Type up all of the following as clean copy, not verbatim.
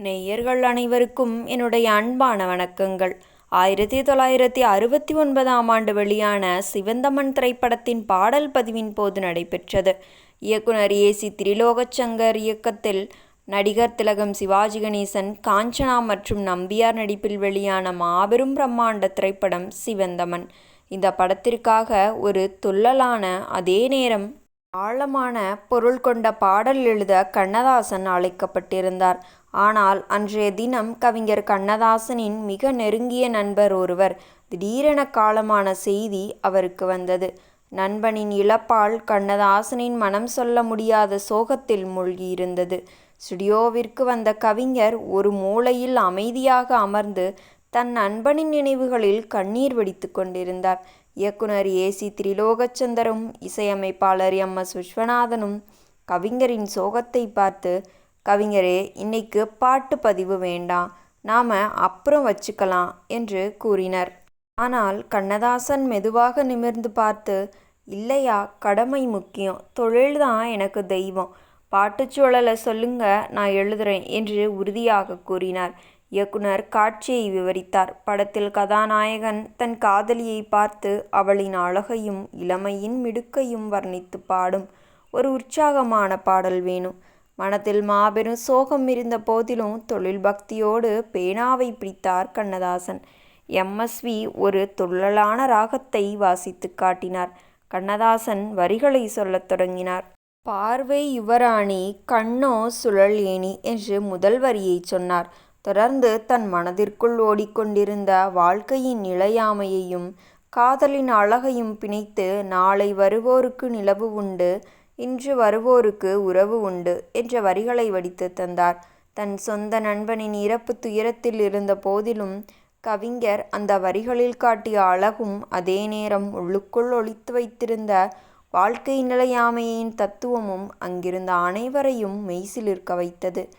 நேயர்கள் அனைவருக்கும் என்னுடைய அன்பான வணக்கங்கள். 1969ஆம் ஆண்டு வெளியான சிவந்தமன் திரைப்படத்தின் பாடல் பதிவின் போது நடைபெற்றது. இயக்குனர் ஏ.சி. திரிலோகச்சங்கர் இயக்கத்தில் நடிகர் திலகம் சிவாஜி கணேசன், காஞ்சனா மற்றும் நம்பியார் நடிப்பில் வெளியான மாபெரும் பிரம்மாண்ட திரைப்படம் சிவந்தமன். இந்த படத்திற்காக ஒரு துள்ளலான அதே நேரம் ஆழமான பொருள் கொண்ட பாடல் எழுத கண்ணதாசன் அழைக்கப்பட்டிருந்தார். ஆனால் அன்றைய தினம் கவிஞர் கண்ணதாசனின் மிக நெருங்கிய நண்பர் ஒருவர் திடீரென காலமான செய்தி அவருக்கு வந்தது. நண்பனின் இழப்பால் கண்ணதாசனின் மனம் சொல்ல முடியாத சோகத்தில் மூழ்கியிருந்தது. ஸ்டுடியோவிற்கு வந்த கவிஞர் ஒரு மூலையில் அமைதியாக அமர்ந்து தன் நண்பனின் நினைவுகளில் கண்ணீர் வடித்து கொண்டிருந்தார். இயக்குனர் ஏ.சி. திரிலோகச்சந்தரும் இசையமைப்பாளர் எம்.எஸ். விஸ்வநாதனும் கவிஞரின் சோகத்தை பார்த்து, "கவிஞரே, இன்னைக்கு பாட்டு பதிவு வேண்டாம், நாம அப்புறம் வச்சுக்கலாம்" என்று கூறினர். ஆனால் கண்ணதாசன் மெதுவாக நிமிர்ந்து பார்த்து, "இல்லையா, கடமை முக்கியம், தொழில்தான் எனக்கு தெய்வம், பாட்டுச்சூழலை சொல்லுங்க, நான் எழுதுறேன்" என்று உறுதியாக கூறினார். இயக்குனர் காட்சியை விவரித்தார். படத்தில் கதாநாயகன் தன் காதலியை பார்த்து அவளின் அழகையும் இளமையின் மிடுக்கையும் வர்ணித்து பாடும் ஒரு உற்சாகமான பாடல் வேணும். மனத்தில் மாபெரும் சோகம் இருந்த போதிலும் தொழில் பக்தியோடு பேனாவை பிடித்தார் கண்ணதாசன். எம்.எஸ்.வி. ஒரு துள்ளலான ராகத்தை வாசித்து காட்டினார். கண்ணதாசன் வரிகளை சொல்லத் தொடங்கினார். "பார்வை யுவராணி, கண்ணோ சுழல் ஏணி" என்று முதல் வரியை சொன்னார். தொடர்ந்து தன் மனதிற்குள் ஓடிக்கொண்டிருந்த வாழ்க்கையின் நிலையாமையையும் காதலின் அழகையும் பிணைத்து, "நாளை வருவோருக்கு நிலவு உண்டு, இன்று வருவோருக்கு உறவு உண்டு" என்ற வரிகளை வடித்து தந்தார். தன் சொந்த நண்பனின் இறப்பு துயரத்தில் இருந்த போதிலும் கவிஞர் அந்த வரிகளில் காட்டிய அழகும், அதே நேரம் உள்ளுக்குள் ஒளித்து வைத்திருந்த வாழ்க்கை நிலையாமையின் தத்துவமும் அங்கிருந்த அனைவரையும் மெய்சிலிர்க்க வைத்தது.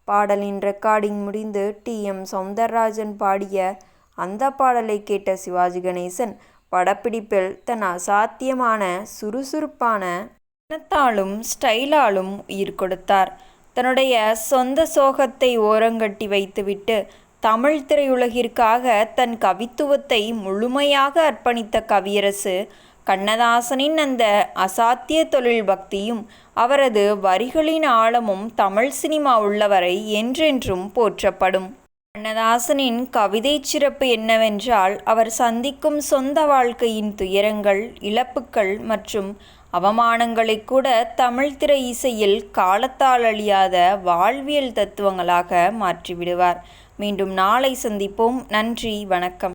பாடலின் ரெக்கார்டிங் முடிந்து டி.எம். சௌந்தரராஜன் பாடிய அந்த பாடலை கேட்ட சிவாஜி கணேசன் படப்பிடிப்பில் தன் அசாத்தியமான சுறுசுறுப்பான எண்ணத்தாலும் ஸ்டைலாலும் உயிர் கொடுத்தார். தன்னுடைய சொந்த சோகத்தை ஓரங்கட்டி வைத்துவிட்டு தமிழ் திரையுலகிற்காக தன் கவித்துவத்தை முழுமையாக அர்ப்பணித்த கவியரசு கண்ணதாசனின் அந்த அசாத்திய தொழில் பக்தியும் அவரது வரிகளின் ஆழமும் தமிழ் சினிமா உள்ளவரை என்றென்றும் போற்றப்படும். கண்ணதாசனின் கவிதை சிறப்பு என்னவென்றால், அவர் சந்திக்கும் சொந்த வாழ்க்கையின் துயரங்கள், இழப்புக்கள் மற்றும் அவமானங்களை கூட தமிழ் திரை இசையில் காலத்தால் அழியாத வாழ்வியல் தத்துவங்களாக மாற்றிவிடுவார். மீண்டும் நாளை சந்திப்போம். நன்றி, வணக்கம்.